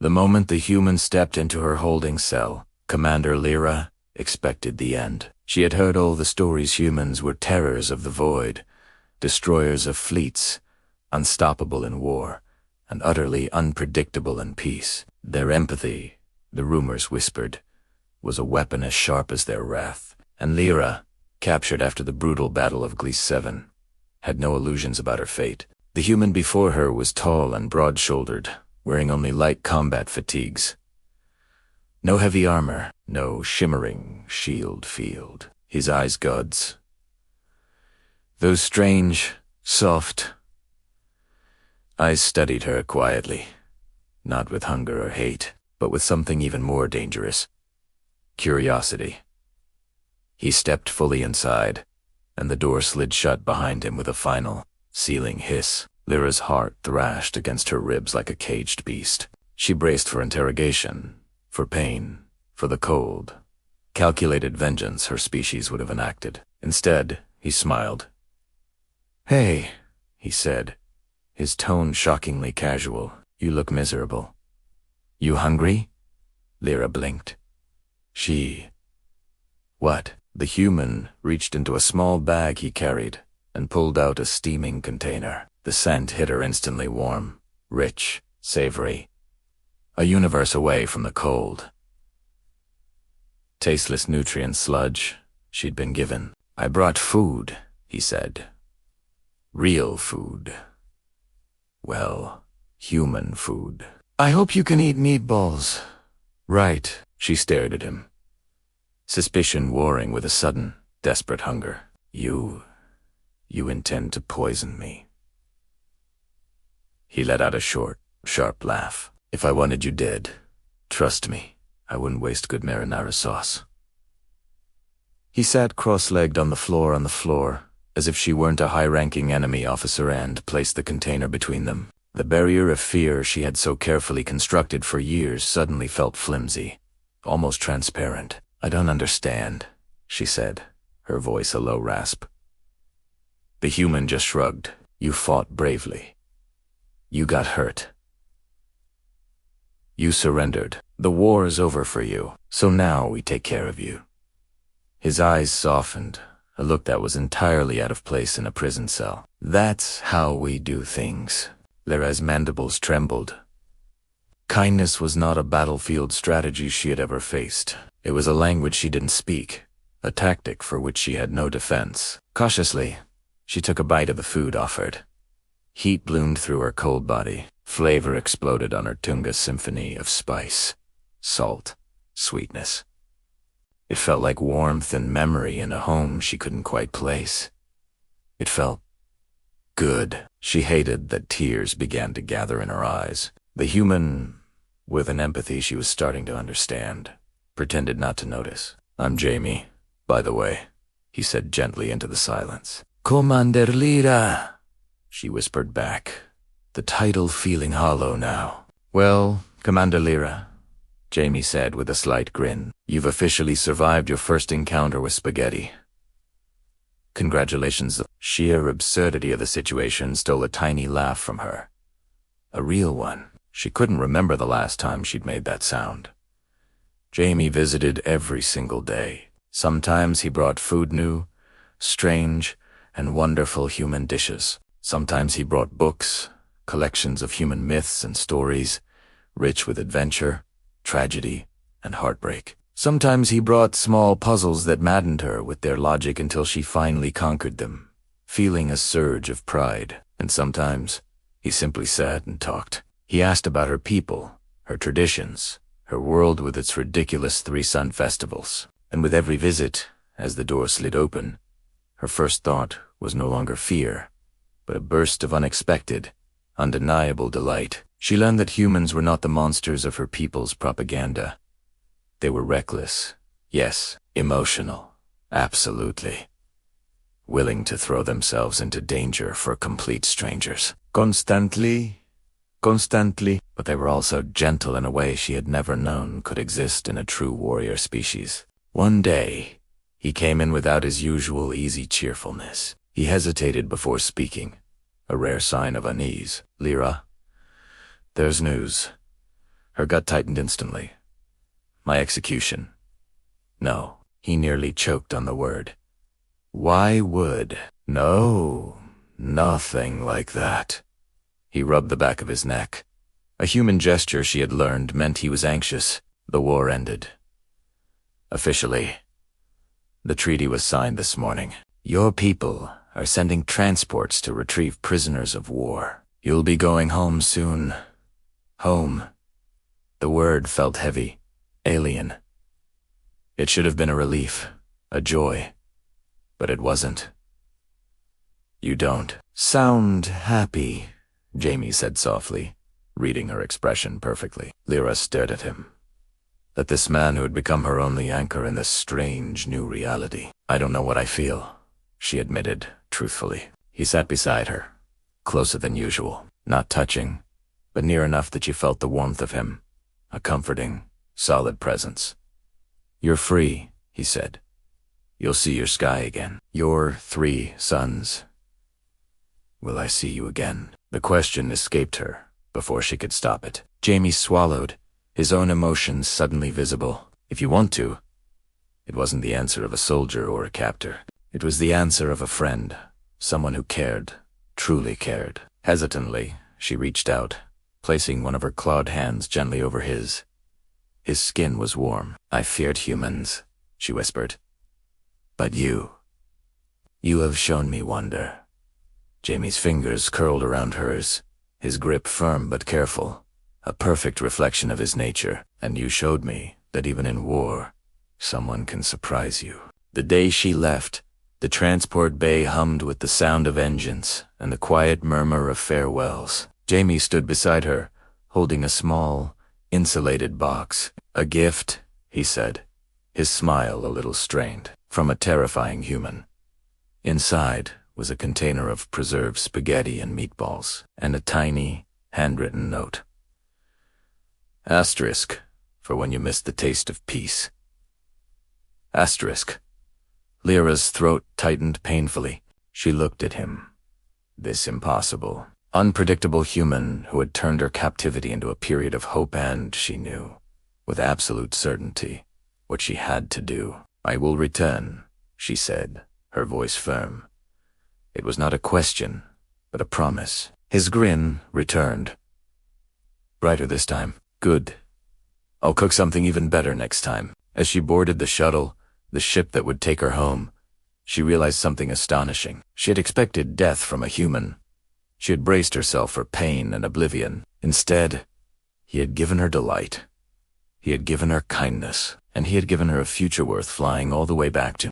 The moment the human stepped into her holding cell, Commander Lira expected the end. She had heard all the stories humans were terrors of the void, destroyers of fleets, unstoppable in war, and utterly unpredictable in peace. Their empathy, the rumors whispered, was a weapon as sharp as their wrath. And Lira, captured after the brutal Battle of Gliese 7, had no illusions about her fate. The human before her was tall and broad-shouldered, wearing only light combat fatigues. No heavy armor, no shimmering shield field. His eyes gods. Those strange, soft eyes studied her quietly, not with hunger or hate, but with something even more dangerous. Curiosity. He stepped fully inside, and the door slid shut behind him with a final, sealing hiss. Lyra's heart thrashed against her ribs like a caged beast. She braced for interrogation, for pain, for the cold, calculated vengeance her species would have enacted. Instead, he smiled. "Hey," he said, his tone shockingly casual. "You look miserable. You hungry?" Lira blinked. What? The human reached into a small bag he carried and pulled out a steaming container. The scent hit her instantly warm, rich, savory. A universe away from the cold. Tasteless nutrient sludge she'd been given. "I brought food," he said. "Real food. Well, human food. I hope you can eat meatballs." "Right." She stared at him, suspicion warring with a sudden, desperate hunger. You intend to poison me." He let out a short, sharp laugh. "If I wanted you dead, trust me, I wouldn't waste good marinara sauce." He sat cross-legged on the floor, as if she weren't a high-ranking enemy officer, and placed the container between them. The barrier of fear she had so carefully constructed for years suddenly felt flimsy, almost transparent. "I don't understand," she said, her voice a low rasp. The human just shrugged. "You fought bravely. You got hurt. You surrendered. The war is over for you, so now we take care of you." His eyes softened, a look that was entirely out of place in a prison cell. "That's how we do things." Lyra's mandibles trembled. Kindness was not a battlefield strategy she had ever faced. It was a language she didn't speak, a tactic for which she had no defense. Cautiously, she took a bite of the food offered. Heat bloomed through her cold body. Flavor exploded on her Tunga symphony of spice, salt, sweetness. It felt like warmth and memory in a home she couldn't quite place. It felt good. She hated that tears began to gather in her eyes. The human, with an empathy she was starting to understand, pretended not to notice. "I'm Jamie, by the way," he said gently into the silence. "Commander Lira," she whispered back, the title feeling hollow now. "Well, Commander Lira," Jamie said with a slight grin, "you've officially survived your first encounter with spaghetti. Congratulations." The sheer absurdity of the situation stole a tiny laugh from her. A real one. She couldn't remember the last time she'd made that sound. Jamie visited every single day. Sometimes he brought food, new, strange, and wonderful human dishes. Sometimes he brought books, collections of human myths and stories, rich with adventure, tragedy, and heartbreak. Sometimes he brought small puzzles that maddened her with their logic until she finally conquered them, feeling a surge of pride. And sometimes he simply sat and talked. He asked about her people, her traditions, her world with its ridiculous three-sun festivals. And with every visit, as the door slid open, her first thought was no longer fear, but a burst of unexpected, undeniable delight. She learned that humans were not the monsters of her people's propaganda. They were reckless, yes, emotional, absolutely, willing to throw themselves into danger for complete strangers. Constantly, but they were also gentle in a way she had never known could exist in a true warrior species. One day, he came in without his usual easy cheerfulness. He hesitated before speaking, a rare sign of unease. "Lira, there's news. Her gut tightened instantly. My execution. No, he nearly choked on the word. Why would? No, nothing like that. He rubbed the back of his neck. A human gesture she had learned meant he was anxious. The war ended. Officially. The treaty was signed this morning. Your people are sending transports to retrieve prisoners of war. You'll be going home soon. Home. The word felt heavy, alien. It should have been a relief, a joy, but it wasn't. You don't sound happy, Jamie said softly, reading her expression perfectly. Lira stared at him. At this man who had become her only anchor in this strange new reality. I don't know what I feel, she admitted, truthfully. He sat beside her, closer than usual, not touching, but near enough that you felt the warmth of him, a comforting, solid presence. You're free, he said. You'll see your sky again. Your 3 sons. Will I see you again? The question escaped her before she could stop it. Jamie swallowed, his own emotions suddenly visible. If you want to. It wasn't the answer of a soldier or a captor. It was the answer of a friend, someone who cared, truly cared. Hesitantly, she reached out, placing one of her clawed hands gently over his. His skin was warm. I feared humans, she whispered. But you have shown me wonder. Jamie's fingers curled around hers, his grip firm but careful, a perfect reflection of his nature. And you showed me that even in war, someone can surprise you. The day she left, the transport bay hummed with the sound of engines and the quiet murmur of farewells. Jamie stood beside her, holding a small, insulated box. A gift, he said, his smile a little strained, from a terrifying human. Inside was a container of preserved spaghetti and meatballs, and a tiny, handwritten note. Asterisk, for when you miss the taste of peace. Asterisk. Lyra's throat tightened painfully. She looked at him. This impossible, unpredictable human who had turned her captivity into a period of hope and, she knew, with absolute certainty, what she had to do. I will return, she said, her voice firm. It was not a question, but a promise. His grin returned. Brighter this time. Good. I'll cook something even better next time. As she boarded the shuttle, the ship that would take her home, she realized something astonishing. She had expected death from a human. She had braced herself for pain and oblivion. Instead, he had given her delight. He had given her kindness, and he had given her a future worth flying all the way back to.